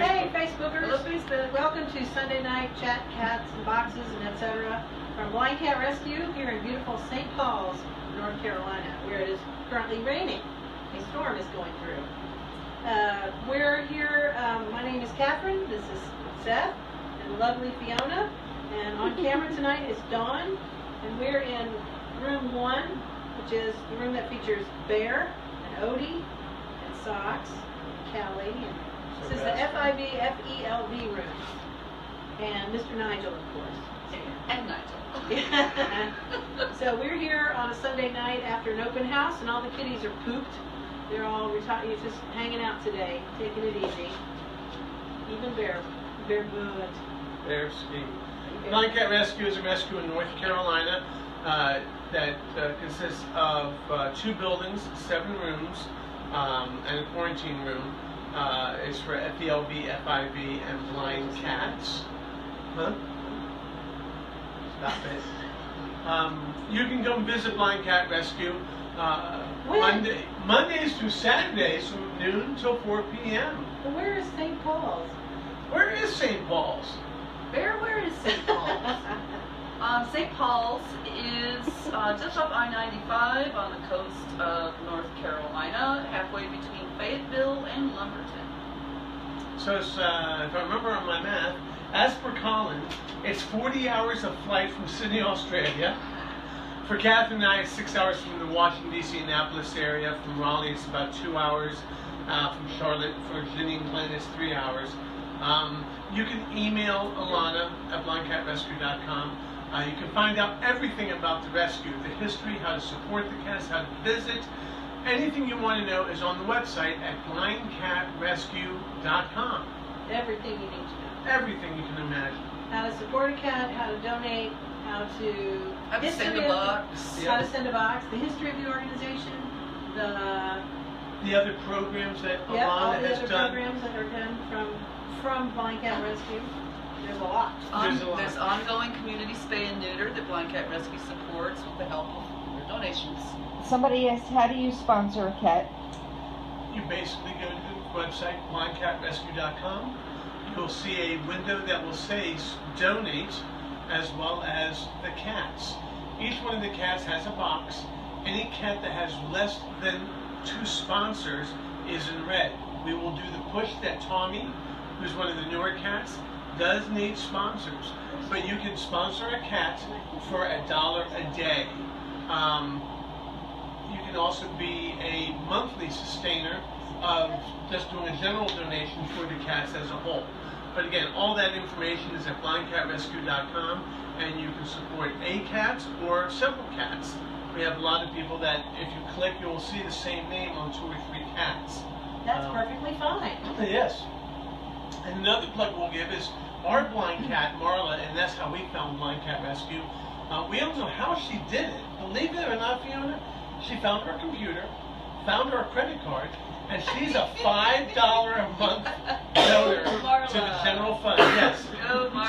Hey, Facebookers. Hello, Facebook. Welcome to Sunday Night Chat, Cats, and Boxes, and etc. from Blind Cat Rescue here in beautiful St. Paul's, North Carolina, where it is currently raining. A storm is going through. We're here, my name is Catherine, this is Seth, and lovely Fiona, and on camera tonight is Dawn, and we're in room 1, which is the room that features Bear, and Odie, and Socks, and Callie, and this is the FIV FELV room, and Mr. Nigel, of course. And Nigel. So we're here on a Sunday night after an open house, and all the kitties are pooped. They're all retired, just hanging out today, taking it easy. Even Bear good. Bear ski. Blind Cat Rescue is a rescue in North Carolina that consists of 2 buildings, 7 rooms, and a quarantine room. It's for FELV, FIV, and blind cats. Huh? Stop it. You can come visit Blind Cat Rescue Mondays through Saturdays from noon till 4 p.m. Well, where is St. Paul's? Where is St. Paul's? Where is St. Paul's? St. Paul's is just off I-95 on the coast of North Carolina, halfway between Fayetteville and Lumberton. So it's, if I remember on my math, as per Colin, it's 40 hours of flight from Sydney, Australia. For Catherine and I, it's 6 hours from the Washington, D.C., Annapolis area. From Raleigh, it's about 2 hours. From Charlotte, Virginia, and Glen, it's 3 hours. You can email Alana at blindcatrescue.com. You can find out everything about the rescue, the history, how to support the cats, how to visit. Anything you want to know is on the website at blindcatrescue.com. Everything you need to know. Everything you can imagine. How to support a cat, how to donate, how to send a box. How to send a box, the history of the organization, the other programs that all Alana the has other done. programs that are done from Blind Cat Rescue. There's a lot. There's ongoing community spay and neuter that Blind Cat Rescue supports with the help of your donations. Somebody asked, how do you sponsor a cat? You basically go to the website, blindcatrescue.com. You'll see a window that will say donate, as well as the cats. Each one of the cats has a box. Any cat that has less than 2 sponsors is in red. We will do the push that Tommy, who's one of the newer cats, does need sponsors. But you can sponsor a cat for $1 a day. You can also be a monthly sustainer of just doing a general donation for the cats as a whole. But again, all that information is at blindcatrescue.com, and you can support a cat or several cats. We have a lot of people that, if you click, you will see the same name on 2 or 3 cats. That's perfectly fine. Yes. And another plug we'll give is our blind cat, Marla, and that's how we found Blind Cat Rescue. We don't know how she did it. Believe it or not, Fiona, she found her computer, found her credit card, and she's a $5 a month donor to the general fund. Yes.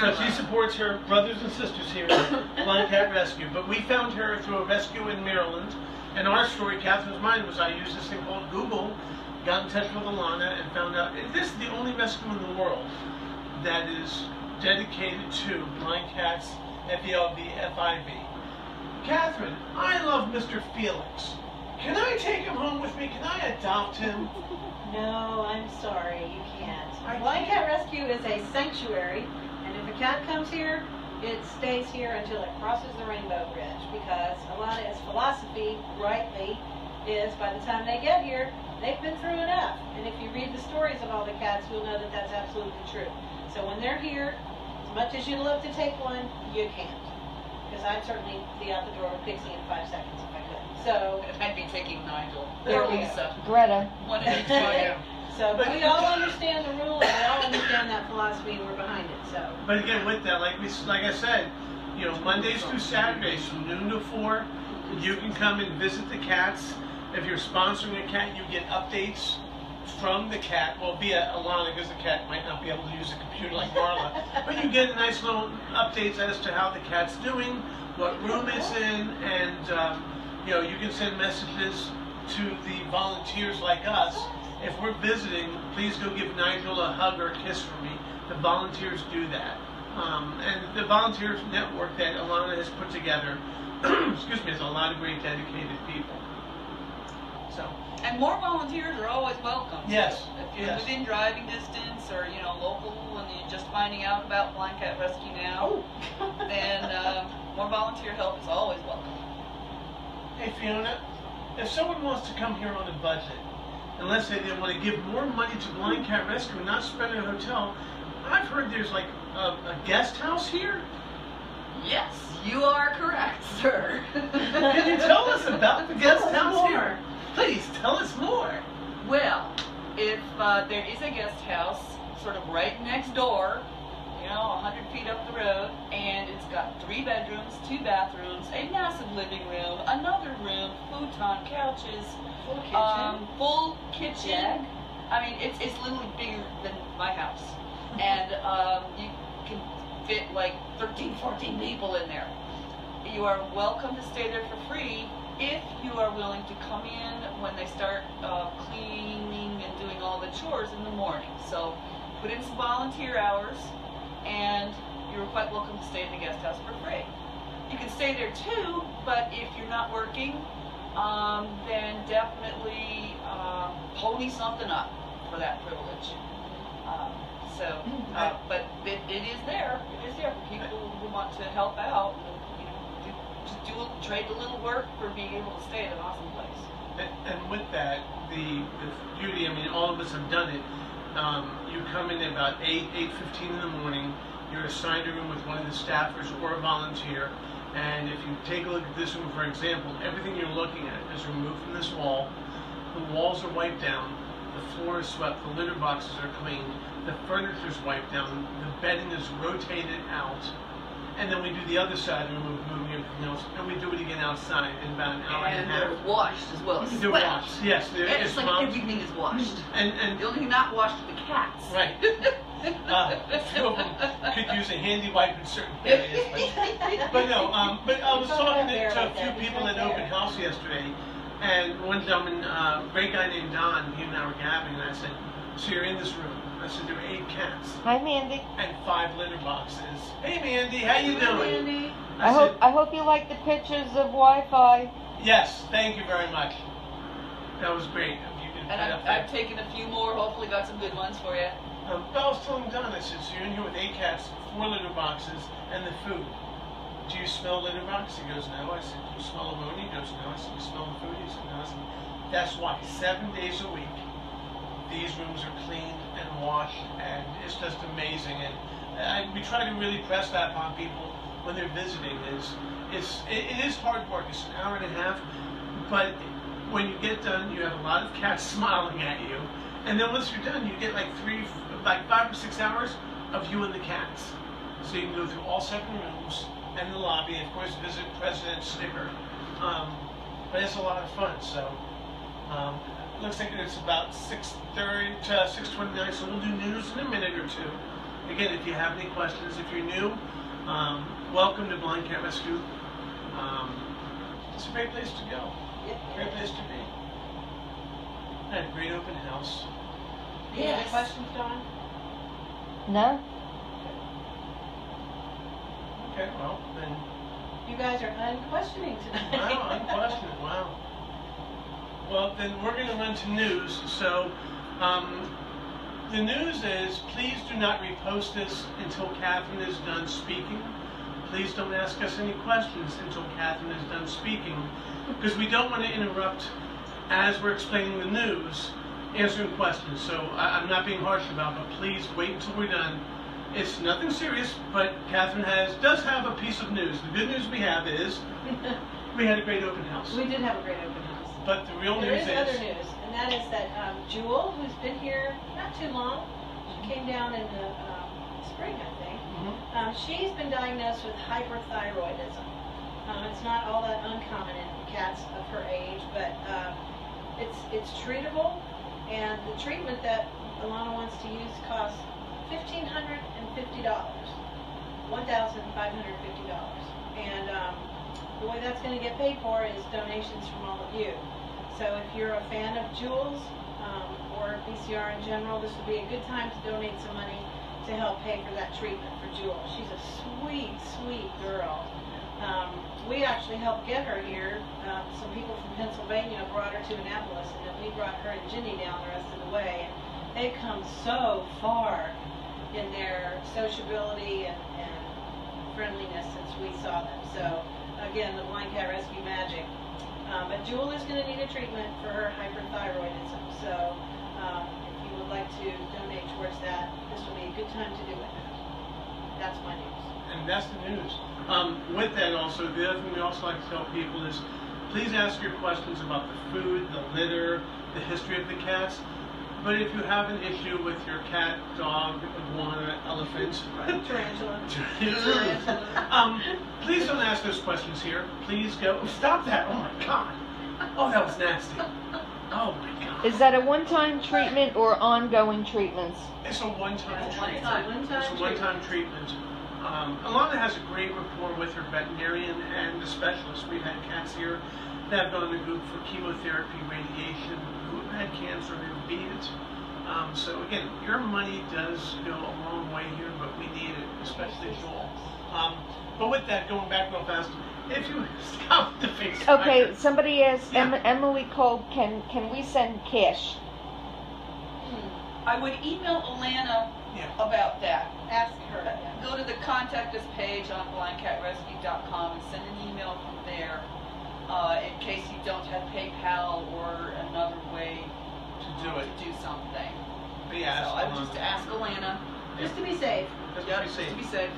So she supports her brothers and sisters here at Blind Cat Rescue. But we found her through a rescue in Maryland. And our story, Catherine's mine, was I used this thing called Google, got in touch with Alana, and found out this is the only rescue in the world that is dedicated to blind cats, FELV, FIV. Catherine, I love Mr. Felix. Can I take him home with me? Can I adopt him? No, I'm sorry, you can't. Blind Cat Rescue is a sanctuary, and if a cat comes here, it stays here until it crosses the rainbow bridge, because Alana's philosophy, rightly, is by the time they get here, they've been through enough. And if you read the stories of all the cats, you'll know that that's absolutely true. So when they're here, as much as you'd love to take one, you can't. Because I'd certainly be out the door with Pixie in 5 seconds if I could. So I'd be taking Nigel. There Or we Lisa. Greta. One at a time. So we all understand the rule, and we all understand that philosophy, and we're behind it. So. But again, with that, like I said, you know, Mondays through Saturdays from noon to 4, you can come and visit the cats. If you're sponsoring a cat, you get updates from the cat, well, via Alana, because the cat might not be able to use a computer like Marla, but you get nice little updates as to how the cat's doing, what room it's in, and you know, you can send messages to the volunteers like us if we're visiting, please go give Nigel a hug or a kiss for me. The volunteers do that. And the volunteers network that Alana has put together, excuse me, is a lot of great dedicated people. So. And more volunteers are always welcome. Yes. If you're yes. within driving distance or, you know, local and you're just finding out about Blind Cat Rescue now, then more volunteer help is always welcome. Hey Fiona, if someone wants to come here on a budget, and let's say they want to give more money to Blind Cat Rescue and not spend at a hotel, I've heard there's like a guest house here? Yes, you are correct, sir. Can you tell us about the guest house here? Please, tell us more. Well, if there is a guest house sort of right next door, you know, 100 feet up the road, and it's got 3 bedrooms, 2 bathrooms, a massive living room, another room, futon, couches, full kitchen. Yeah. I mean, it's literally bigger than my house. And you can fit like 13, 14 people in there. You are welcome to stay there for free if you are willing to come in when they start cleaning and doing all the chores in the morning. So put in some volunteer hours, and you're quite welcome to stay in the guest house for free. You can stay there too, but if you're not working, then definitely pony something up for that privilege. But it is there. It is there for people who want to help out and, you know, trade a little work for being able to stay at an awesome place. And with that, the beauty, I mean, all of us have done it. You come in at about 8:15 in the morning. You're assigned a room with one of the staffers or a volunteer. And if you take a look at this room, for example, everything you're looking at is removed from this wall. The walls are wiped down. The floor is swept. The litter boxes are cleaned. The furniture is wiped down. The bedding is rotated out. And then we do the other side of the room, moving everything else, and we do it again outside in about an hour and a half. And they're washed as well. They're washed, yes. It's like everything is washed. And the only thing not washed are the cats. Right. A few of them could use a handy wipe in certain areas. But no, but I was talking to a few people at open house yesterday, and one gentleman, great guy named Don, he and I were gabbing, and I said, so you're in this room. I said, there are 8 cats. Hi, Mandy. And 5 litter boxes. Hey, Mandy, how you doing? Mandy. I hope you like the pictures of Wi-Fi. Yes, thank you very much. That was great. And I've taken a few more, hopefully got some good ones for you. But I was telling Don, I said, so you're in here with 8 cats, 4 litter boxes, and the food. Do you smell litter box? He goes, no. I said, do you smell ammonia? He goes, no. I said, you smell the food? He said, no. I said, that's why 7 days a week, these rooms are cleaned and washed, and it's just amazing. And we try to really press that upon people when they're visiting. It is hard work. It's an hour and a half, but when you get done, you have a lot of cats smiling at you. And then once you're done, you get like 5 or 6 hours of you and the cats. So you can go through all 7 rooms and the lobby, and of course visit President Sticker. But it's a lot of fun. So looks like it's about 6:30 to 6:29. So we'll do news in a minute or two. Again, if you have any questions, if you're new, welcome to Blind Cat Rescue. It's a great place to go. Great place to be. I had a great open house. Any other questions, Dawn? No? Okay, well, then. You guys are unquestioning tonight. Wow, unquestioned, wow. Well, then we're going to run to news. So, the news is, please do not repost this until Catherine is done speaking. Please don't ask us any questions until Catherine is done speaking, because we don't want to interrupt as we're explaining the news, answering questions. So I'm not being harsh about it, but please wait until we're done. It's nothing serious, but Catherine does have a piece of news. The good news we have is we had a great open house. We did have a great open house. But the real There news is other news, and that is that Jewel, who's been here not too long, she came down in the spring, I think. She's been diagnosed with hyperthyroidism. It's not all that uncommon in cats of her age, but it's treatable, and the treatment that Alana wants to use costs $1,550, $1,550, and the way that's going to get paid for is donations from all of you. So if you're a fan of Jules, or BCR in general, this would be a good time to donate some money to help pay for that treatment for Jewel. She's a sweet, sweet girl. We actually helped get her here. Some people from Pennsylvania brought her to Annapolis, and then we brought her and Ginny down the rest of the way. And they've come so far in their sociability and friendliness since we saw them. So, again, the Blind Cat Rescue magic. But Jewel is going to need a treatment for her hyperthyroidism. So, if you would like to donate towards that, this will be a good time to do it. That's my news. And that's the news. With that also, the other thing we also like to tell people is please ask your questions about the food, the litter, the history of the cats. But if you have an issue with your cat, dog, iguana, elephant, Tarantula. Please don't ask those questions here. Please go. Stop that. Oh my God. Oh, that was nasty. Oh my God. Is that a one-time treatment or ongoing treatments? It's a one-time It's a treatment. one-time It's a one-time treatment. Alana has a great rapport with her veterinarian and the specialist. We've had cats here that have gone to group for chemotherapy, radiation, who have had cancer and beat it. So again, your money does go a long way here, but we need it, especially Joel. But with that, going back real fast, if you stop the face. Okay, somebody asked, Yeah. Emily called, can we send cash? I would email Alana about that. Ask her. Go to the contact us page on blindcatrescue.com and send an email from there in case you don't have PayPal or another way To do it. to do something. But yeah, So I would just ask Alana. Just to be safe. Just Yep, to be safe. Just to be safe.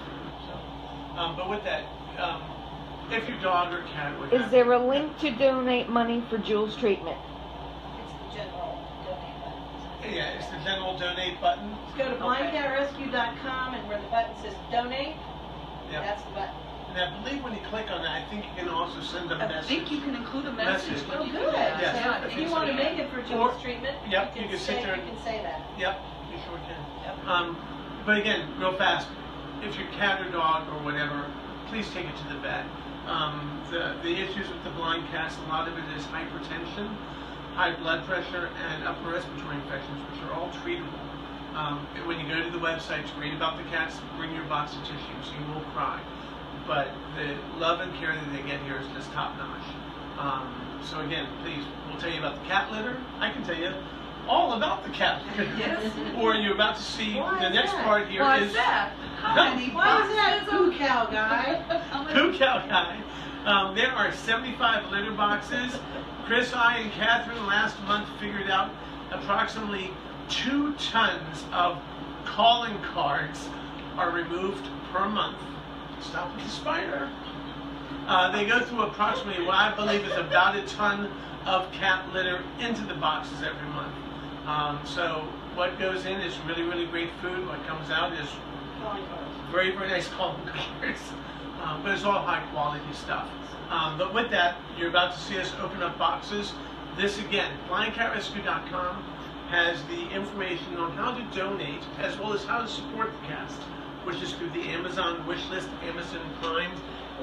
So, but with that, if your dog or cat would Is have, there a link to donate money for Jewel's treatment? It's the general donate button. yeah, it's the general donate button. Go to blindcatrescue.com, and where the button says donate, Yep. that's the button. And I believe when you click on that, I think you can also send a I message. think you can include a message Message. when Oh, you good. do that. Yes. Yeah, I If think you so, want to yeah. make it for Jewel's treatment, Yep, you you can can sit say, there you and- can say that. Yep, you sure can. Yep. But again, real fast, if your cat or dog or whatever, please take it to the vet. The issues with the blind cats, a lot of it is hypertension, high blood pressure, and upper respiratory infections, which are all treatable. When you go to the website to read about the cats, bring your box of tissues. You will cry. But the love and care that they get here is just top notch. So again, please, we'll tell you about the cat litter. I can tell you all about the cat litter. Yes. Or you're about to see Why the is next that? part here Why is is that? How many Why is that boxes poo of- cow guy? How many- Poo Cow Guy. There are 75 litter boxes. Chris, I, and Catherine last month figured out approximately 2 tons of calling cards are removed per month. Stop with the spider. They go through approximately what I believe is about a ton of cat litter into the boxes every month. So what goes in is really, really great food. What comes out is Calling cards. very, very nice calling cards. But it's all high quality stuff. But with that, you're about to see us open up boxes. This again, blindcatrescue.com has the information on how to donate as well as how to support the cast, which is through the Amazon wish list, Amazon Prime,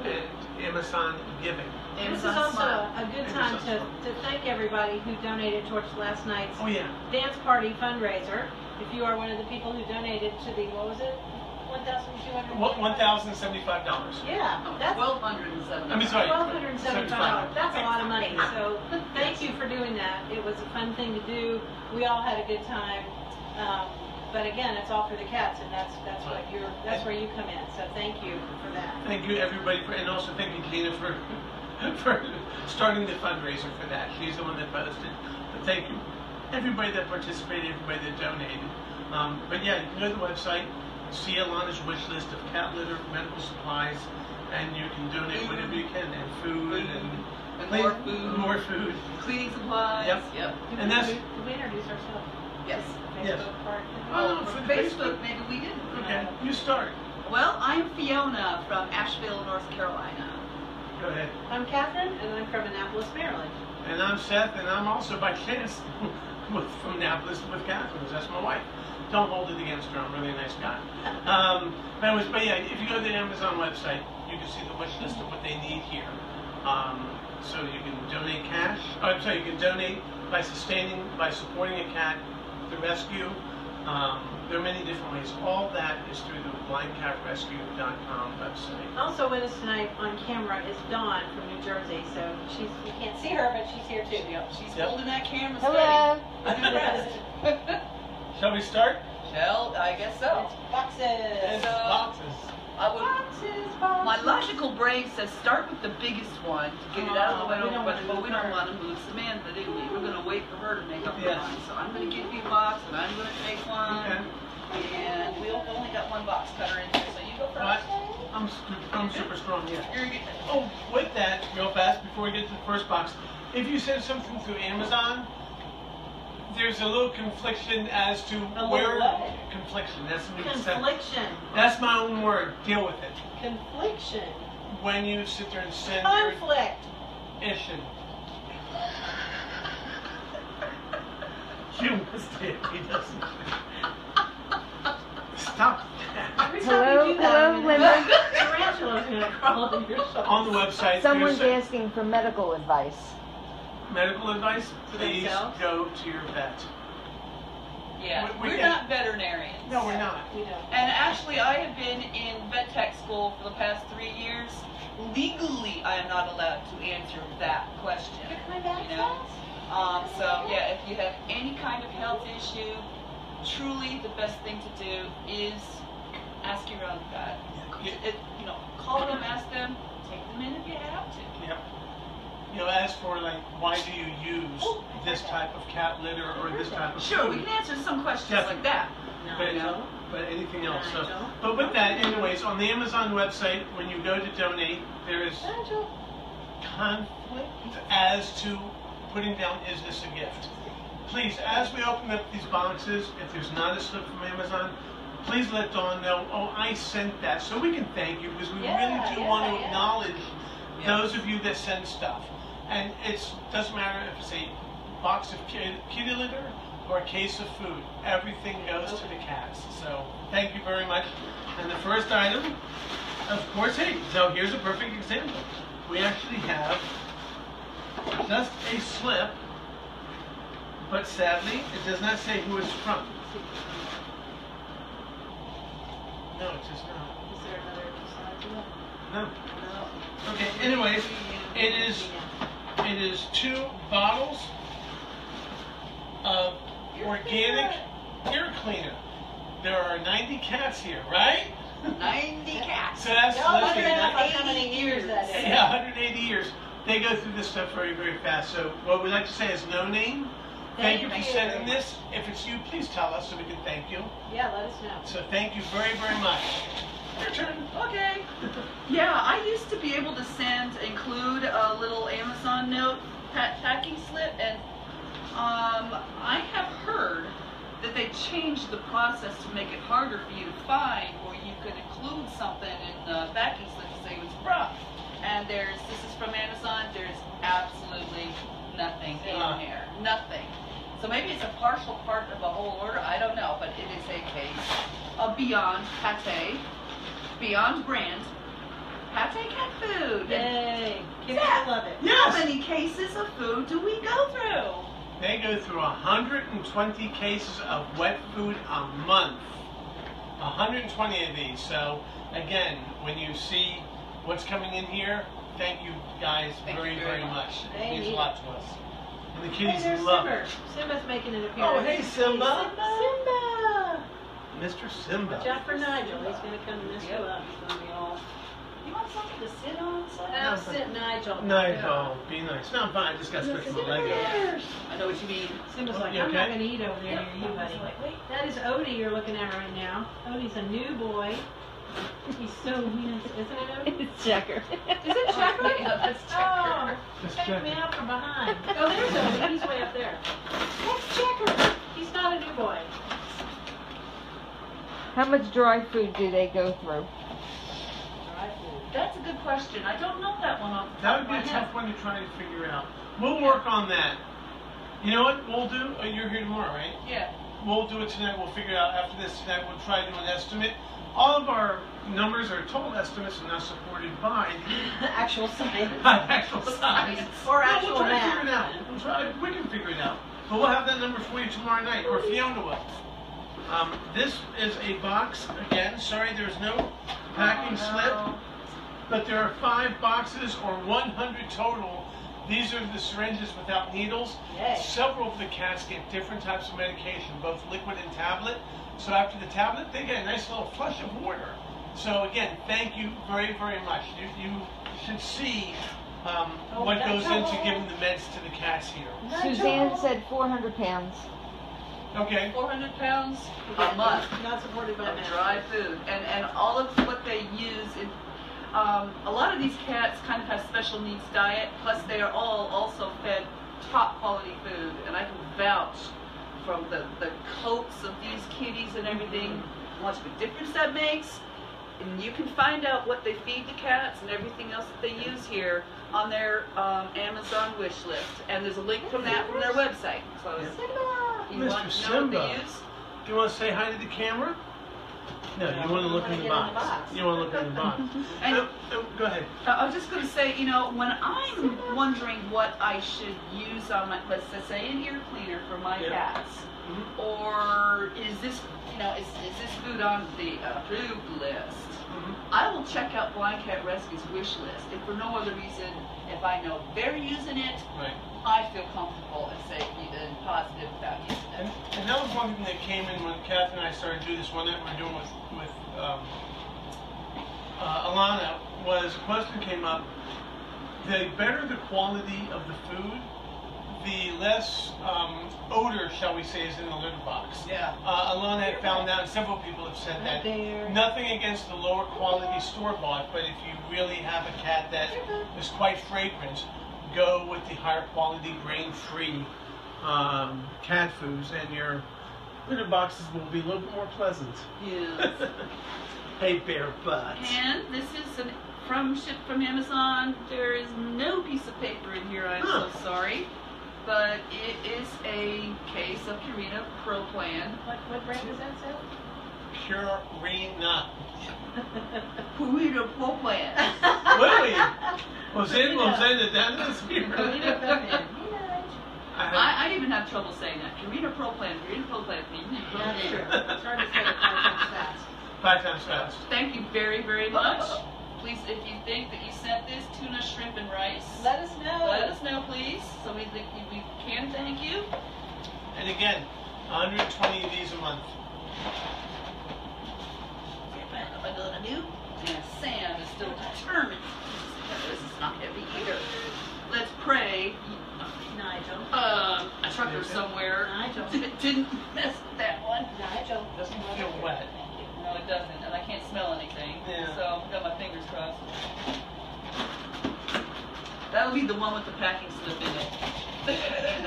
and Amazon Giving. This is Amazon also Smile. a good time Amazon to thank everybody who donated towards last night's Oh yeah. dance party fundraiser. If you are one of the people who donated to the, what was it? $1,200? $1,075. Yeah, that's $1,207. I mean, sorry. $1,275. That's a lot of money. So thank you for doing that. It was a fun thing to do. We all had a good time. But again, it's all for the cats, and that's where you come in. So thank you for that. Thank you everybody, and also thank you Gina for starting the fundraiser for that. She's the one that posted. But thank you everybody that participated, everybody that donated. But yeah, you can go to the website, see Alana's wish list of cat litter, medical supplies, and you can donate whatever you can, and food And clean- more food. more food. Cleaning supplies. Yep. And that's Did we introduce ourselves? Yes. Yes. Facebook part? Oh, For for the Facebook, maybe we didn't. okay. You start. Well, I'm Fiona from Asheville, North Carolina. Go ahead. I'm Catherine, and I'm from Annapolis, Maryland. And I'm Seth, and I'm also by chance from Annapolis with Catherine. That's my wife. Don't hold it against her. I'm really a nice guy. But yeah, if you go to the Amazon website, you can see the wish list of what they need here. So you can donate cash. Oh, I'm sorry, you can donate by supporting a cat the rescue. There are many different ways. All that is through the blindcatrescue.com website. Also with us tonight on camera is Dawn from New Jersey. So you can't see her, but she's here too. Yep, she's Yep. holding that camera Hello. steady. Shall we start? Well, I guess so. It's boxes. It's boxes. I would, Boxes. my logical brain says start with the biggest one to get it out of the way, we don't but wanna we move don't her. want to move Samantha, do we? We're going to wait for her to make up her Yes. mind. So I'm going to give you a box, and I'm going to take one. Okay. And we've only got one box cutter in here, so you go What? first. I'm super strong, yeah. You're good. Oh, with that, real fast, before we get to the first box, if you send something through Amazon, there's a little confliction as to A where... little what? Confliction, that's what we said. Confliction. That's my own word. Deal with it. Confliction. When you sit there and send your Conflict. issue. You missed it. He doesn't. Stop. Every time Hello, you do that, hello, Linda. Tarantula's gonna crawl on your shoulder. On the website, Someone's there's asking for medical advice. medical advice. For Please themselves? go to your vet. Yeah, We we're can- not veterinarians. No, we're not. We don't. And actually, I have been in vet tech school for the past 3 years. Legally, I am not allowed to answer that question. You're coming back, You know? So yeah, if you have any kind of health issue, truly the best thing to do is ask your own vet. You know, call them, ask them, take them in if you have to. Yep. You know, as for like, why do you use this type of cat litter or this type of Sure, we food? can answer some questions Definitely. like that. No, But, I don't. but anything else. So, Nigel. but with that, anyways, on the Amazon website, when you go to donate, there is Nigel. conflict as to putting down, is this a gift? Please, as we open up these boxes, if there's not a slip from Amazon, please let Dawn know, oh, I sent that, so we can thank you, because we really do want to acknowledge those of you that send stuff. And it doesn't matter if it's a box of kitty litter or a case of food. Everything goes to the cats. So thank you very much. And the first item, of course, hey, so here's a perfect example. We actually have just a slip, but sadly, it does not say who it's from. No, it does not. Is there another side to that? No. No. Okay, anyways, it is 2 bottles of organic ear cleaner. There are 90 cats here, right? 90 cats. So that's No, listen, wondering that- how many years that is. yeah, 180 years. They go through this stuff very, very fast. So what we like to say is no name. Thank you for Thank you. sending this. If it's you, please tell us so we can thank you. Yeah, let us know. So thank you very, very much. Your turn. Okay. Yeah, I used to be able to include a little Amazon note packing slip, and I have heard that they changed the process to make it harder for you to find, where you could include something in the packing slip to say it's from. And this is from Amazon, there's absolutely nothing in here. Nothing. So maybe it's a partial part of a whole order, I don't know, but it is a case of Beyond Pate, Beyond brand, Pate cat food. Yay. Kids Yeah. love it. Yes. How many cases of food do we go through? They go through 120 cases of wet food a month. 120 of these. So again, when you see what's coming in here, thank you guys Thank you very, very very much. It They means a need lot to us. And the Hey, kitties there's love Simba. it. Simba's making an Oh, appearance. hey, Simba. Simba. Mr. Simba. Watch out for Nigel. He's going to come and mess you up. He's going to be all... You want something to sit on? Now sit, Nigel. No, be nice. No, I'm fine. I just got stretched my leg out. I know what you mean. Simba's like, You I'm not okay? going to eat over there near you, buddy. That is Odie you're looking at right now. Odie's a new boy. He's so handsome. Isn't it, Odie? It's Checker. Is it Checker? Yeah, that's Oh, That's check me Checker. out from behind. Oh, there's Odie. He's way up there. That's Checker. He's not a new boy. How much dry food do they go through? Dry food. That's a good question. I don't know that one off the That top would of be my a head. tough one to try to figure out. We'll work on that. You know what we'll do? You're here tomorrow, right? Yeah. We'll do it tonight. We'll figure it out after this tonight. We'll try to do an estimate. All of our numbers are total estimates and not supported by Actual science. actual science. Or No, actual we'll try to math. figure it out. We can figure it out. But we'll have that number for you tomorrow night, or Fiona will. This is a box, again, sorry there's no packing slip, but there are 5 boxes or 100 total. These are the syringes without needles. Yay. Several of the cats get different types of medication, both liquid and tablet. So after the tablet, they get a nice little flush of water. So again, thank you very, very much. You should see what goes into giving the meds to the cats here. Suzanne said 400 pounds. Okay. 400 pounds a month Not supported by of medicine. dry food, and all of what they use. A lot of these cats kind of have special needs diet. Plus, they are all also fed top quality food, and I can vouch from the coats of these kitties and everything, how much of a difference that makes. And you can find out what they feed the cats and everything else that they use here on their Amazon wish list. And there's a link from that from their website. So if you Mr. want to know what Simba. they use. Do you want to say hi to the camera? No, you want to look in the box. You want to look in the box. And Go ahead. I was just going to say, you know, when I'm wondering what I should use on my, let's just say an ear cleaner for my cats, or is this, you know, is this food on the approved list? I will check out Blind Cat Rescue's wish list. If for no other reason, if I know they're using it, Right. I feel comfortable and safe and positive about using it. And that was one thing that came in when Catherine and I started to do this one that we're doing with Alana, was a question came up, the better the quality of the food, the less odor, shall we say, is in the litter box. Yeah. Alana had found out, and several people have said that, nothing against the lower quality store-bought, but if you really have a cat that is quite fragrant, go with the higher quality grain-free cat foods, and your litter boxes will be a little bit more pleasant. Yes. Hey, bear butt. And this is shipped from Amazon. There is no piece of paper in here, I'm so sorry. But it is a case of Purina Pro Plan. What brand is that, Sal? Purina. Purina Pro Plan. Really? Was in the dentist here? Purina Pro Plan. I even have trouble saying that. Purina Pro Plan, Purina Pro Plan, Purina Pro That's Plan. true. It's hard to say it 5 times fast. 5 times fast. Thank you very, very much. Please, if you think that you sent this tuna, shrimp, and rice, Let us know. let us know, please, so we can thank you. And again, 120 of these a month. Am I gonna do? And Sam is still determined. This is not heavy either. Let's pray. Nigel. A trucker somewhere Nigel. didn't mess with that one. Nigel. Doesn't feel wet. No, it doesn't, and I can't smell anything. Yeah. So I've got my fingers crossed. That'll be the one with the packing slip in it.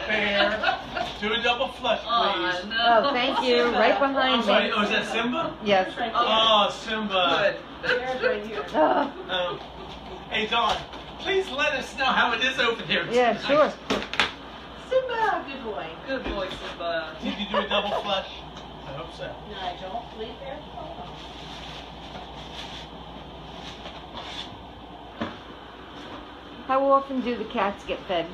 Bear. Do a double flush, please. Oh, no. Oh, thank you. Right behind I'm me. sorry, oh, is that Simba? Yes. Right Oh, Simba. Good. There's right here. Oh, Hey, Dawn, please let us know how it is over there. yeah, tonight. sure. Simba, good boy. Good boy, Simba. Did you do a double flush? I hope so. Nigel, leave there. How often do the cats get fed?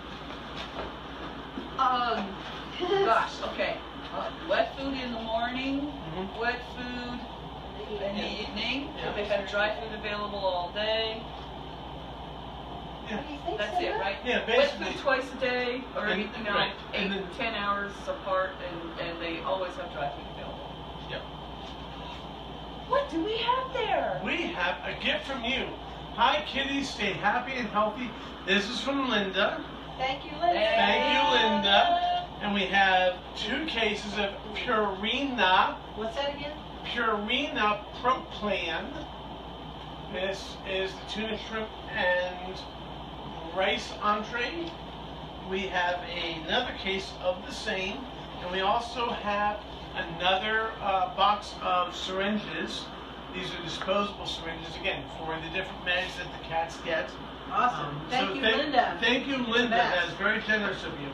Gosh, okay. Wet food in the morning, wet food in the evening. Yeah. They've had dry food available all day. Yeah. That's it, right? Yeah, Wet basically. food twice a day, or And- you know, right. 8 And then- to 10 hours apart, and they always have dry food available. Yeah. What do we have there? We have a gift from you. Hi, kitties. Stay happy and healthy. This is from Linda. Thank you, Linda. Thank you, Linda. And we have 2 cases of Purina. What's that again? Purina Pro Plan. This is the tuna, shrimp, and rice entree. We have another case of the same, and we also have another box of syringes. These are disposable syringes, again, for the different meds that the cats get. Awesome. Thank so you, Linda. Thank you, Linda. best. That's very generous of you.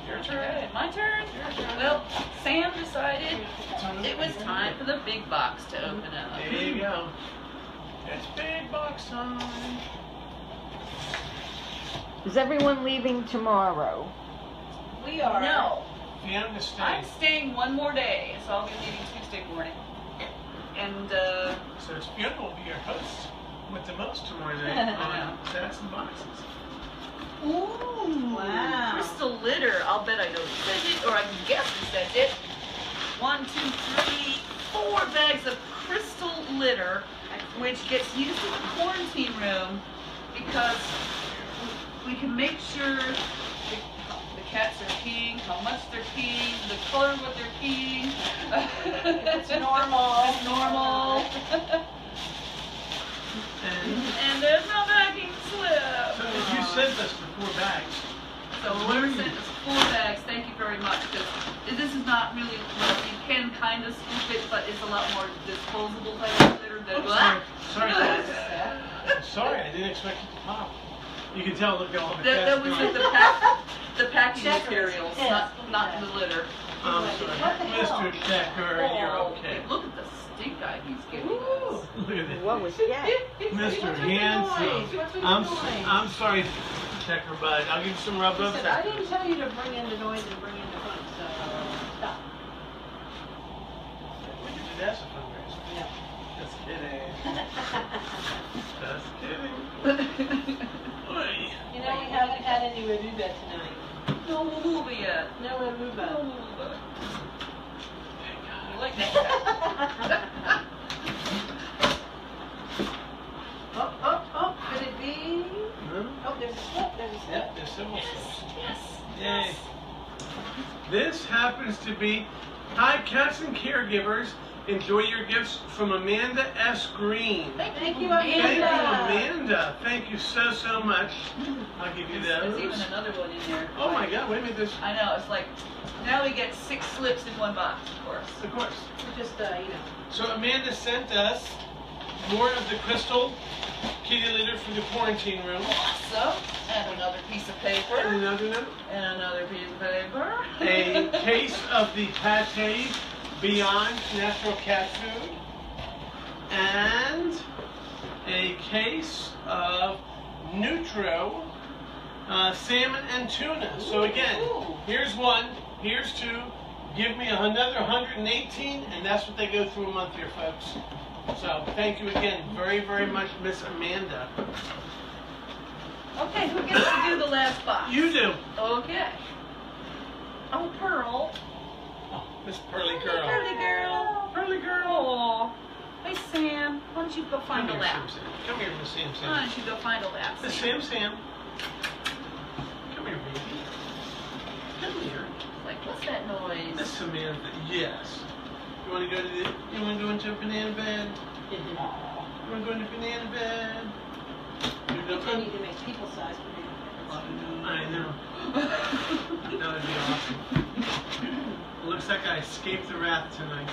Your turn. Okay, my turn? Your turn. Well, Sam decided it was time for the big box to open up. There you go. It's big box time. Is everyone leaving tomorrow? We are. No. Fiona's I'm staying. staying one more day, so I'll be leaving Tuesday morning. And, So it's Fiona will be your host with the most tomorrow night on Stats and Boxes. ooh, Wow. crystal litter. I'll bet I know who said it, or I can guess who said it. 1, 2, 3, 4 bags of crystal litter, which gets used in the quarantine room because we can make sure the cats are peeing, how much they're peeing, the color of what they're peeing. It's normal. It's normal. And there's no backing slip. So if you sent us the 4 bags, So whoever sent us 4 bags, thank you very much, because this is not really, well, you can kind of scoop it, but it's a lot more disposable type of litter than sorry, I didn't expect it to pop. You can tell, look at all the That cats was going. the packing Checkers. materials, Yes. not the litter. I'm sorry. What the hell? Mr. Checker, you're okay. Look at the stink eye he's giving Ooh. us. Look at it. What was that? Mr. What's with the Handsome. noise? What's with the noise? I'm sorry, Checker Bud. I'll give you some rub He up. said, I didn't tell you to bring in the noise and bring in the fun, so stop. We could do that as a fundraiser. Yeah. Just kidding. Just kidding. Oy. You know, we haven't had any Rebuba tonight. No movie yet. No No Rebuba. movie. Thank You God. like that? Oh, could it be? No? Oh, there's a slip, there's a slip. Yep, there's several slips. Yes. Yay. This happens to be, hi cats and caregivers, enjoy your gifts from Amanda S. Green. Thank you, Thank you, Amanda. Amanda. Thank you so much. I'll give you There's even those. another one in there. Oh my God, wait a minute, there's, I know, it's like, now we get 6 slips in one box, of course. of course. Just, you know. So Amanda sent us more of the crystal kitty litter for the quarantine room. Awesome. And another piece of And paper. another note. And another piece of paper. A case of the Pate Beyond Natural Cat Food. And a case of Nutro salmon and tuna. So again, here's 1, here's 2. Give me another 118, and that's what they go through a month here, folks. So thank you again very much, Miss Amanda. Okay, who gets to do the last box? You do. Okay. Oh, Pearl. Oh, Miss Pearly Girl. Pearly girl. Pearly Girl. Aw. Hey, Sam. Why don't you go find a Come here, lap? Sam Sam. Come here, Miss Sam Why Sam. don't you go find a lap? Miss Sam? Sam Sam. Come here, baby. Come here. Like, what's that noise? Miss Samantha. Yes. You want to go to the? You want to go into a banana bed? You want to go into banana bed? You Continue to make people size bananas. I know. That would be awesome. It looks like I escaped the wrath tonight.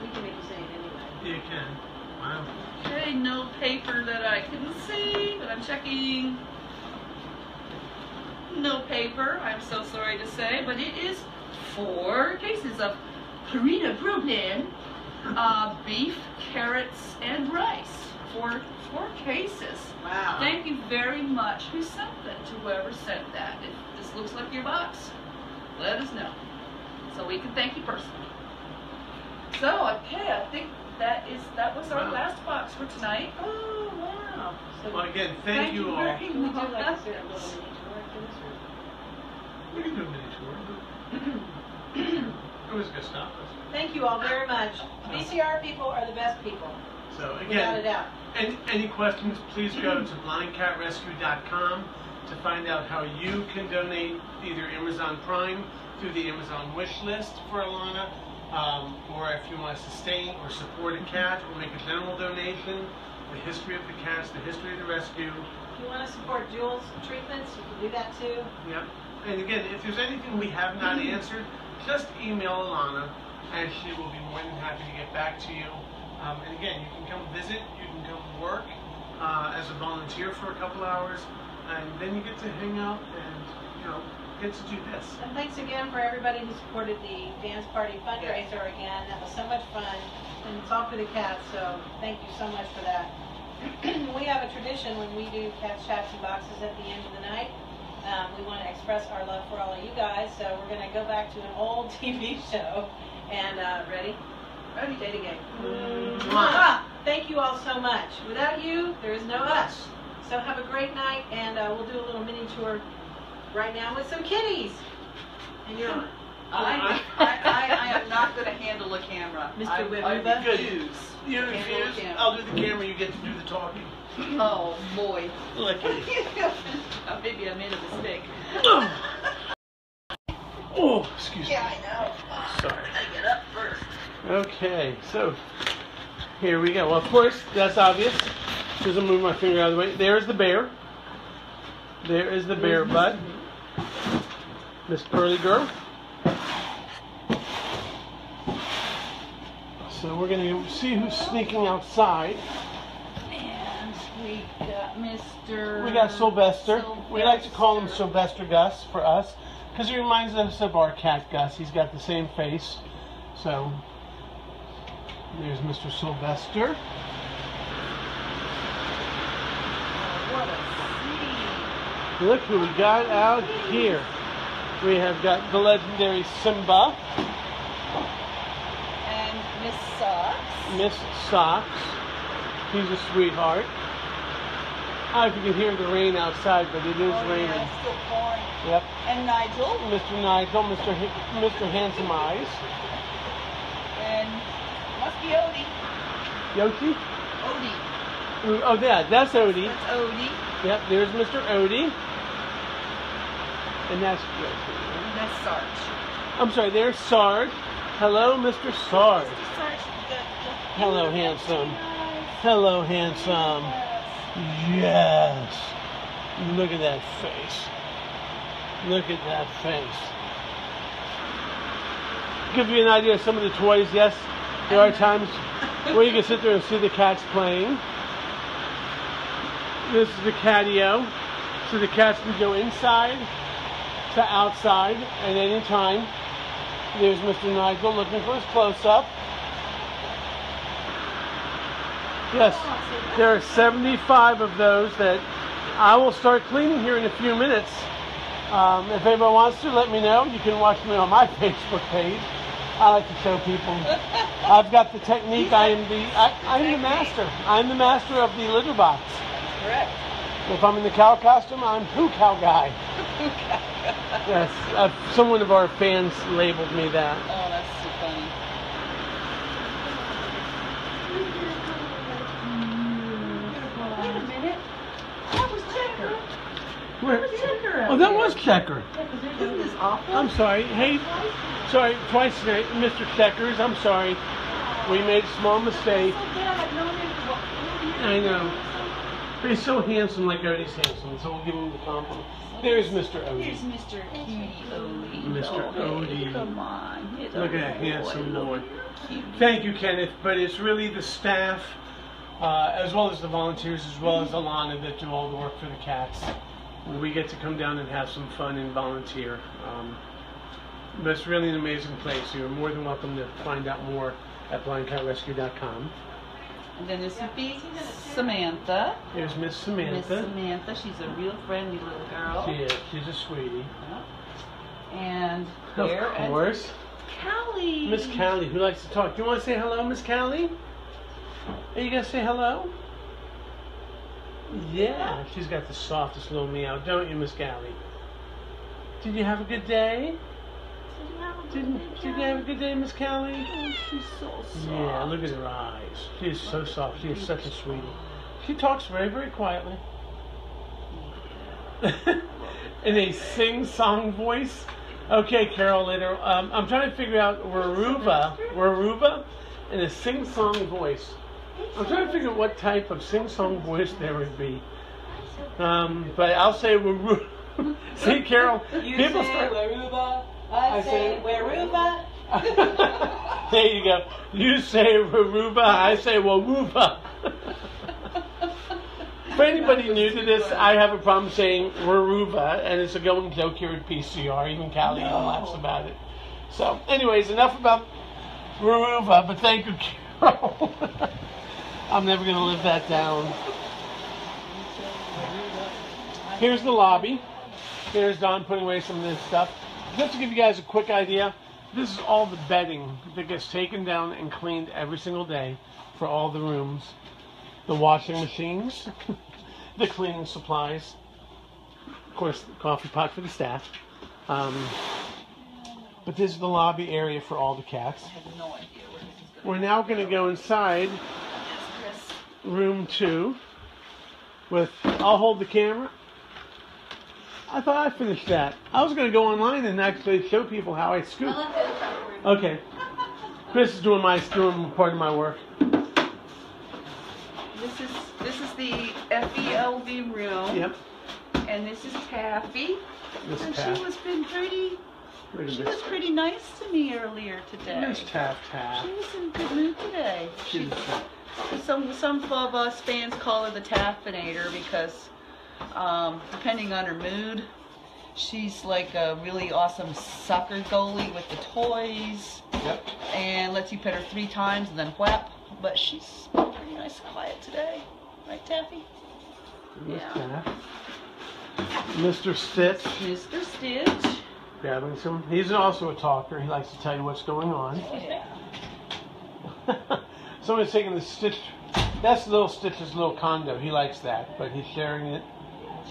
We can make you say it anyway. You can. Wow. Okay, no paper that I can see, but I'm checking. No paper, I'm so sorry to say, but it is 4 cases of Purina Problem, beef, carrots, and rice. 4 cases. Wow. Thank you very much. Who sent that? To whoever sent that. If this looks like your box, let us know, so we can thank you personally. So, okay, I think that was our Wow. last box for tonight. Oh, wow. So Well, again, thank you all. Can we do like a little mini tour after this? We can do a mini tour. Who's gonna stop us? Thank you all very much. VCR people are the best people, So without a again, doubt. any questions, please go to blindcatrescue.com to find out how you can donate either Amazon Prime through the Amazon wish list for Alana, or if you want to sustain or support a cat or make a general donation, the history of the cats, the history of the rescue. If you want to support Jules treatments, you can do that too. Yep. And again, if there's anything we have not answered, just email Alana and she will be more than happy to get back to you. And again, you can come visit, you can come work as a volunteer for a couple hours, and then you get to hang out and, you know, get to do this. And thanks again for everybody who supported the dance party fundraiser again. That was so much fun, and it's all for the cats, so thank you so much for that. We have a tradition when we do Cats, Chats, and Boxes at the end of the night. we want to express our love for all of you guys. So we're going to go back to an old TV show. And ready? Ready, Data Gang. Thank you all so much. Without you, there is no us. So have a great night, and we'll do a little mini tour right now with some kitties. And you're on. I am not going to handle a camera. Mr. I Wibuba? refuse. You to handle a refuse? camera. I'll do the camera, you get to do the talking. Oh boy. Look at you. Maybe I made a mistake. Oh, excuse me. Yeah, I know. Sorry. I get up first. Okay, so here we go. Well, of course, that's obvious. Because I'm moving my finger out of the way. There's the bear. There is the bear butt. Miss Pearly Girl. So we're going to see who's sneaking outside. And we got Mr. We got Sylvester. We like to call him Sylvester Gus for us. Because he reminds us of our cat Gus. He's got the same face. So, there's Mr. Sylvester. What a scene. Look who we got out here. We have got the legendary Simba, And Miss Socks. Miss Socks. He's a sweetheart. I don't know if you can hear the rain outside, but it is raining. Yeah, it's still pouring. Yep. And Nigel. Mr. Nigel, Mr. Handsome Eyes. And must be Odie. Yoshi? Odie. Oh, yeah, that's Odie. That's Odie. Yep, there's Mr. Odie. And that's Yoshi. And that's Sarge. I'm sorry, there's Sarge. Hello, Mr. Sarge. Mr. Sarge. Hello, handsome. Hello, handsome. Yes. Look at that face. Look at that face. Give you an idea of some of the toys. Yes, there are times where you can sit there and see the cats playing. This is the catio. So the cats can go inside to outside at any time. There's Mr. Nigel looking for his close-up. Yes, there are 75 of those that I will start cleaning here in a few minutes. If anybody wants to, let me know. You can watch me on my Facebook page. I like to show people. I've got the technique. I'm the master. I'm the master of the litter box. Correct. If I'm in the cow costume, I'm Poo Cow Guy. Yes, someone of our fans labeled me that. Oh, that's so funny. Wait a minute. That was Checker. Where? That was Checker out Oh, that there. was Checker. Isn't this awful? I'm sorry. Hey, sorry, twice tonight, Mr. Checkers. I'm sorry. We made a small mistake. I know. But he's so handsome, like Odie's handsome, so we'll give him the compliment. There's Mr. Odie. Here's Mr. Cutie Odie. Mr. Odie. Come on. Look at that handsome boy. Cute. Thank you, Kenneth. But it's really the staff, as well as the volunteers, as well as Alana, that do all the work for the cats. We get to come down and have some fun and volunteer. But it's really an amazing place. You're more than welcome to find out more at blindcatrescue.com. And then this would be Samantha. There's Miss Miss Samantha. Samantha. She's a real friendly little girl. She is. She's a sweetie. And Of there course. Callie. Miss Callie, who likes to talk. Do you want to say hello, Miss Callie? Are you going to say hello? Yeah. She's got the softest little meow, don't you, Miss Callie? Did you have a good day? Did you have a good day, Miss Callie? Oh, she's so soft. Yeah, look at her eyes. She is so soft. She is such a sweetie. She talks very, very quietly. In a sing-song voice. Okay, Carol, later. I'm trying to figure out Waruba in a sing-song voice. I'm trying to figure out what type of sing-song voice there would be. But I'll say Waruba. See, Carol, You people say start... Waruba, I say Waruba. There you go. You say Waruba, I say Waruba. For anybody new to this, I have a problem saying Waruba, and it's a going joke here at PCR. Even Callie even laughs about it. So, anyways, enough about Waruba, but thank you, Carol. I'm never going to live that down. Here's the lobby. There's Don putting away some of this stuff. Just to give you guys a quick idea, this is all the bedding that gets taken down and cleaned every single day for all the rooms. The washing machines, the cleaning supplies, of course, the coffee pot for the staff. But this is the lobby area for all the cats. I have no idea where this is going. We're now going to go inside room 2 with, I'll hold the camera. I thought I finished that. I was going to go online and actually show people how I scoop. Okay. Chris is doing part of my work. This is the FELV room. Yep. And this is Taffy. This and Taff. she was pretty nice to me earlier today. There's Taff. She was in a good mood today. Some of us fans call her the Taffinator because depending on her mood, she's like a really awesome soccer goalie with the toys. Yep. And lets you pet her 3 times and then whap. But she's pretty nice and quiet today. Right, Taffy? Yeah. Taff. Mr. Stitch. Mr. Stitch. Grabbing some. He's also a talker. He likes to tell you what's going on. Yeah. Someone's taking the Stitch. That's little Stitch's little condo. He likes that, but he's sharing it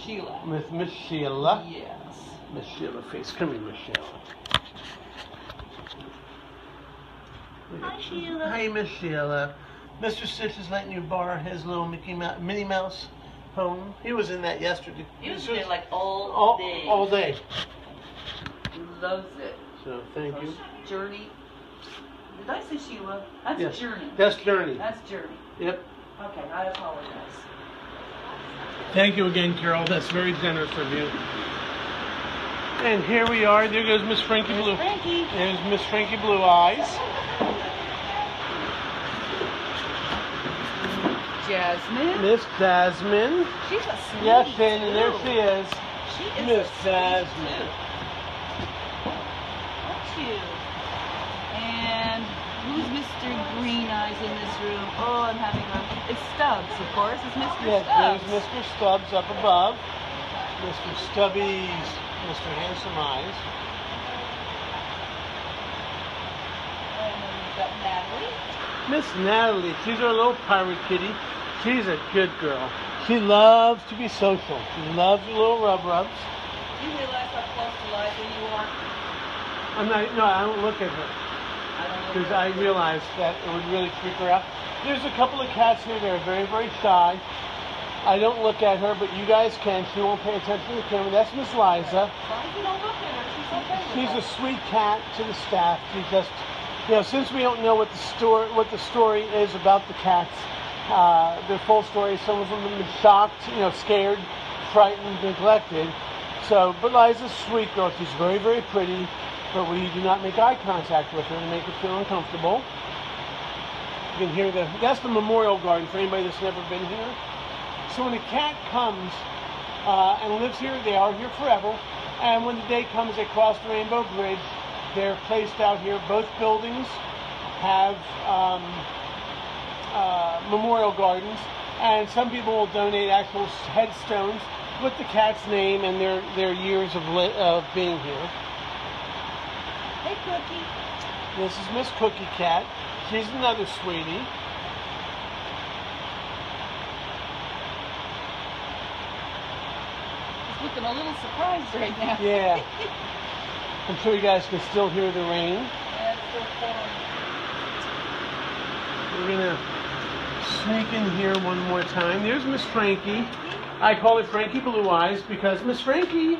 Sheila. with Miss Sheila. Yes. Miss Sheila face. Come here, Miss Sheila. Hi, Sheila. Hi, Miss Sheila. Mr. Stitch is letting you borrow his little Minnie Mouse home. He was in that yesterday. He was there like all day. All day. He loves it. So, thank you. Journey. Did I say Sheila? That's Yes. Journey. That's Journey. That's Journey. Yep. Okay, I apologize. Thank you again, Carol. That's very generous of you. And here we are. There goes Miss Frankie Blue. Frankie. There's Miss Frankie Blue Eyes. Jasmine. Miss Jasmine. She's a sweetie. Yes, Shannon, too. there she is. She is Miss a sweetie, Jasmine. too. That's you. And who's Mr. Green Eyes in this room? Oh, I'm having a... It's Stubbs, of course. It's Mr. Yes, Stubbs. there's Mr. Stubbs up above. Mr. Stubby's, Mr. Handsome Eyes. And then we've got Natalie. Miss Natalie, she's our little pirate kitty. She's a good girl. She loves to be social. She loves her little rubs. Do you realize how close to Liza you are? I don't look at her. Because I realized that it would really freak her out. There's a couple of cats here that are very, very shy. I don't look at her, but you guys can. She won't pay attention to the camera. That's Miss Liza. As long as you don't look at her, she's okay with She's a us. sweet cat to the staff. She just, since we don't know what the story is about the cats, the full story, some of them have been shocked, scared, frightened, neglected. So, but Liza's a sweet girl. She's very, very pretty, but we do not make eye contact with her to make her feel uncomfortable. You can hear that's the memorial garden for anybody that's never been here. So when a cat comes and lives here, they are here forever. And when the day comes, they cross the Rainbow Bridge. They're placed out here. Both buildings have memorial gardens, and some people will donate actual headstones with the cat's name and their years of being here. Hey, Cookie. This is Miss Cookie Cat. She's another sweetie. She's looking a little surprised right now. Yeah. I'm sure you guys can still hear the rain. That's so fun. We're gonna sneak in here one more time. There's Miss Frankie. I call her Frankie Blue Eyes because Miss Frankie.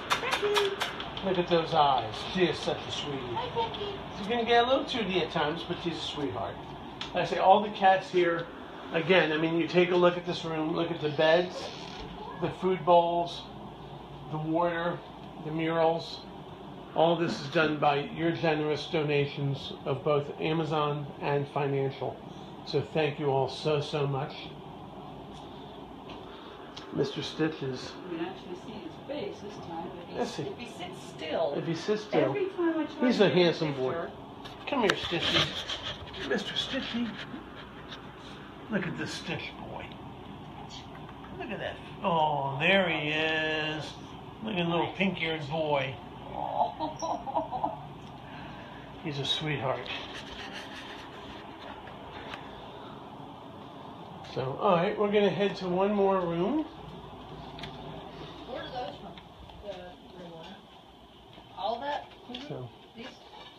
Frankie. Look at those eyes. She is such a sweetie. Hi, Frankie. She's gonna get a little 2D at times, but she's a sweetheart. Like I say, all the cats here. Again, you take a look at this room. Look at the beds, the food bowls, the water, the murals. All this is done by your generous donations of both Amazon and financial. So thank you all so, so much. Mr. Stitches. You can actually see his face this time. Let's see. If he sits still. If he sits still. Every time I try He's to a get a handsome boy. picture, Come here, Stitchy. Mr. Stitchy. Look at this Stitch boy. Look at that. Oh, there he is. Look at little pink-eared boy. Oh. He's a sweetheart. So, all right, we're gonna head to one more room. Where are those from? The green one. All of that? So, These?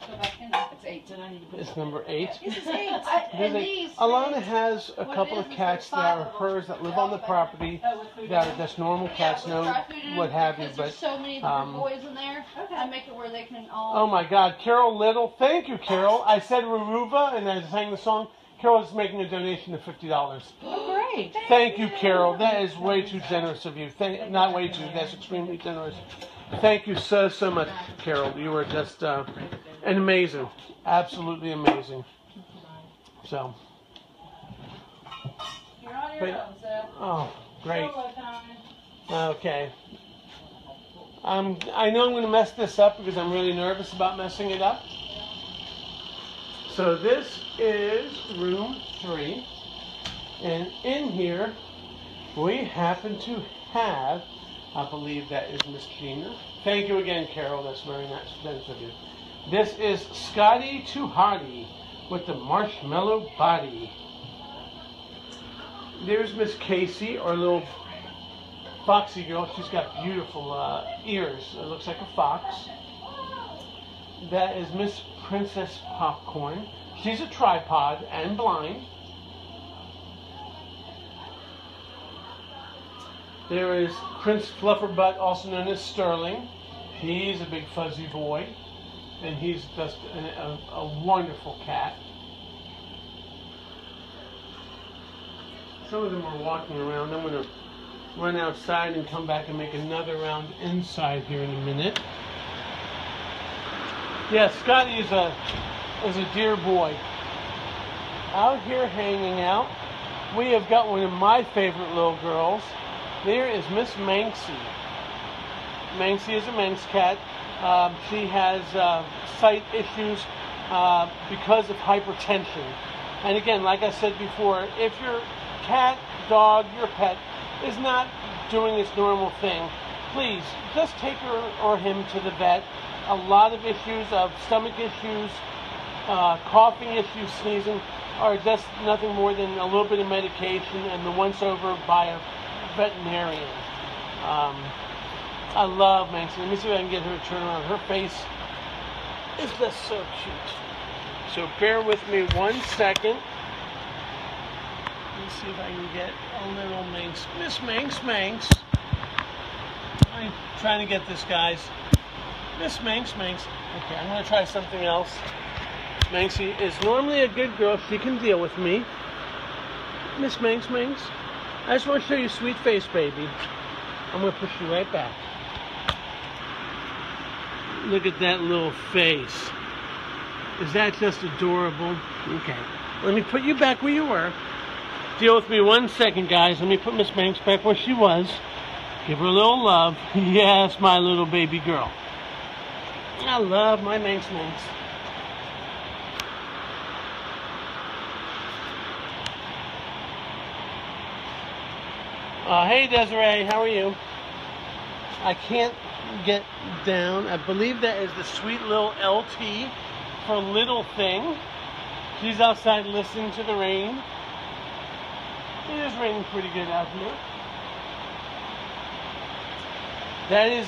Go back in. It's 8. Did I need to put it's number 8. This is 8. And these. Alana has a What couple it of is is cats there's that 5 are of them. hers that live on the property. That are just normal cats, no what have you. Because But there's so many different boys in there. Okay. I make it where they can all. oh my God, Carol Little, thank you, Carol. I said Ruruva and I sang the song. Carol is making a donation of $50. Oh, great. Thank you, Carol. That is way too generous of you. Not way too. That's extremely generous. Thank you so much, Carol. You are just amazing, absolutely amazing. So. You're on your own, Seth. Oh, great. Solo time. Okay. I know I'm going to mess this up because I'm really nervous about messing it up. So this is room 3. And in here, we happen to have, I believe that is Miss Gina. Thank you again, Carol. That's very nice of you. This is Scotty Too Hottie with the marshmallow body. There's Miss Casey, our little foxy girl. She's got beautiful ears. It looks like a fox. That is Miss Princess Popcorn. She's a tripod and blind. There is Prince Flufferbutt, also known as Sterling. He's a big fuzzy boy, and he's just a wonderful cat. Some of them are walking around. I'm going to run outside and come back and make another round inside here in a minute. Yeah, Scotty is a dear boy. Out here hanging out, we have got one of my favorite little girls. There is Miss Manxie. Manxie is a Manx cat. She has sight issues because of hypertension. And again, like I said before, if your cat, dog, your pet is not doing its normal thing, please just take her or him to the vet. A lot of issues of stomach issues, coughing issues, sneezing, are just nothing more than a little bit of medication and the once over by a veterinarian. I love Manxie. Let me see if I can get her to turn around. Her face is just so cute. So bear with me 1 second. Let's see if I can get a little Manx. Miss Manx. I'm trying to get this, guys. Miss Manx. Okay, I'm going to try something else. Manxie is normally a good girl. She can deal with me. Miss Manx. I just want to show you sweet face, baby. I'm going to push you right back. Look at that little face. Is that just adorable? Okay. Let me put you back where you were. Deal with me 1 second, guys. Let me put Miss Manx back where she was. Give her a little love. Yes, my little baby girl. I love my Manx. Hey Desiree, how are you? I can't get down. I believe that is the sweet little LT for Little Thing. She's outside listening to the rain. It is raining pretty good out here. That is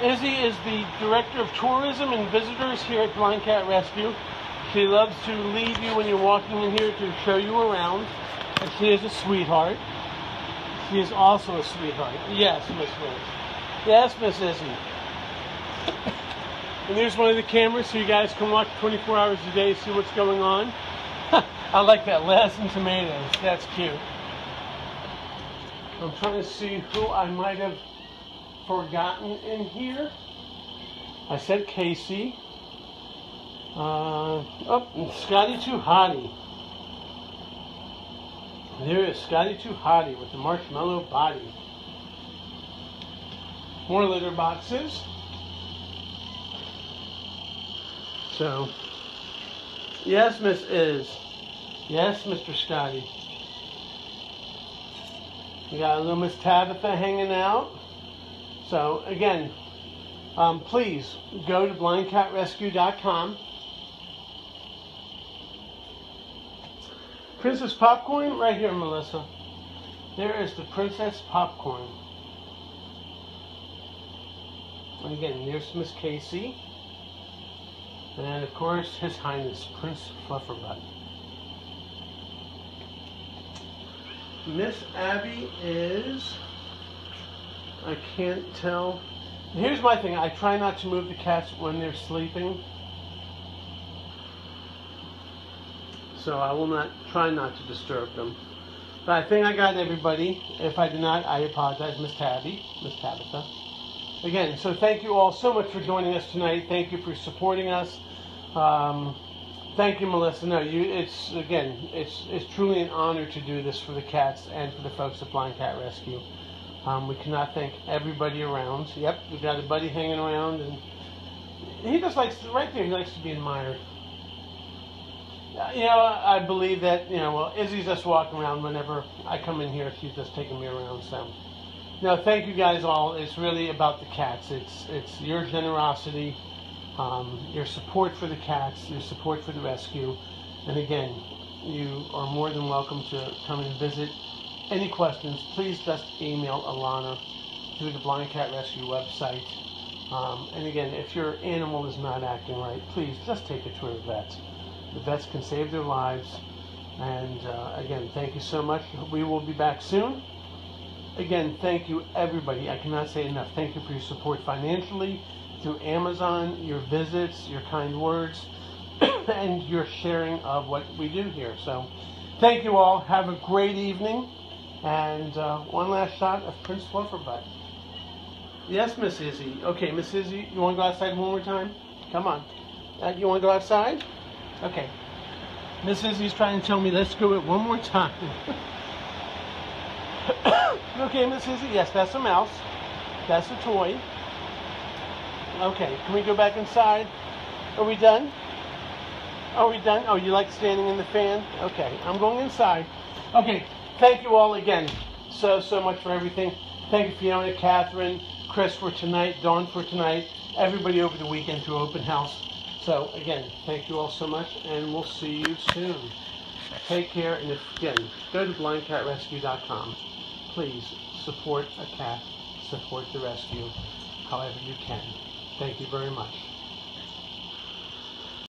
Izzy is the Director of Tourism and Visitors here at Blind Cat Rescue. She loves to lead you when you're walking in here to show you around. And she is a sweetheart. She is also a sweetheart. Yes, Miss Liz. Yes, Miss Izzy. And there's one of the cameras so you guys can watch 24 hours a day, see what's going on. I like that. Lettuce and tomatoes. That's cute. I'm trying to see who I might have forgotten in here. I said Casey. Scotty Too Hottie. There is Scotty Too Hottie with the marshmallow body. More litter boxes. So, yes, Miss Iz. Yes, Mr. Scotty. You got a little Miss Tabitha hanging out. So again, please go to blindcatrescue.com. Princess Popcorn, right here, Melissa. There is the Princess Popcorn. And again, there's Miss Casey. And of course, His Highness, Prince Flufferbutt. Miss Abby is, I can't tell. Here's my thing, I try not to move the cats when they're sleeping. So I will try not to disturb them. But I think I got everybody. If I did not, I apologize, Miss Tabitha. Again, so thank you all so much for joining us tonight. Thank you for supporting us. Thank you, Melissa. No, it's truly an honor to do this for the cats and for the folks at Blind Cat Rescue. We cannot thank everybody around. Yep, we've got a buddy hanging around, and he just likes right there. He likes to be admired. I believe that Izzy's just walking around whenever I come in here. She's just taking me around. So, no, thank you guys all. It's really about the cats. It's your generosity. Your support for the cats, your support for the rescue, and again, you are more than welcome to come and visit. Any questions, please just email Alana through the Blind Cat Rescue website. And again, if your animal is not acting right, please just take it to a vet. The vets can save their lives. And again, thank you so much. We will be back soon. Again, thank you everybody. I cannot say enough. Thank you for your support financially, through Amazon, your visits, your kind words, and your sharing of what we do here. So, thank you all. Have a great evening. And one last shot of Prince Flufferbutt. Yes, Miss Izzy. Okay, Miss Izzy, you want to go outside one more time? Come on. You want to go outside? Okay. Miss Izzy's trying to tell me let's do it one more time. Okay, Miss Izzy. Yes, that's a mouse. That's a toy. Okay, can we go back inside? Are we done? Are we done? Oh, you like standing in the fan? Okay, I'm going inside. Okay, thank you all again so much for everything. Thank you, Fiona, Catherine, Chris for tonight, Dawn for tonight, everybody over the weekend through Open House. So, again, thank you all so much, and we'll see you soon. Take care, and again, go to blindcatrescue.com. Please support a cat, support the rescue, however you can. Thank you very much.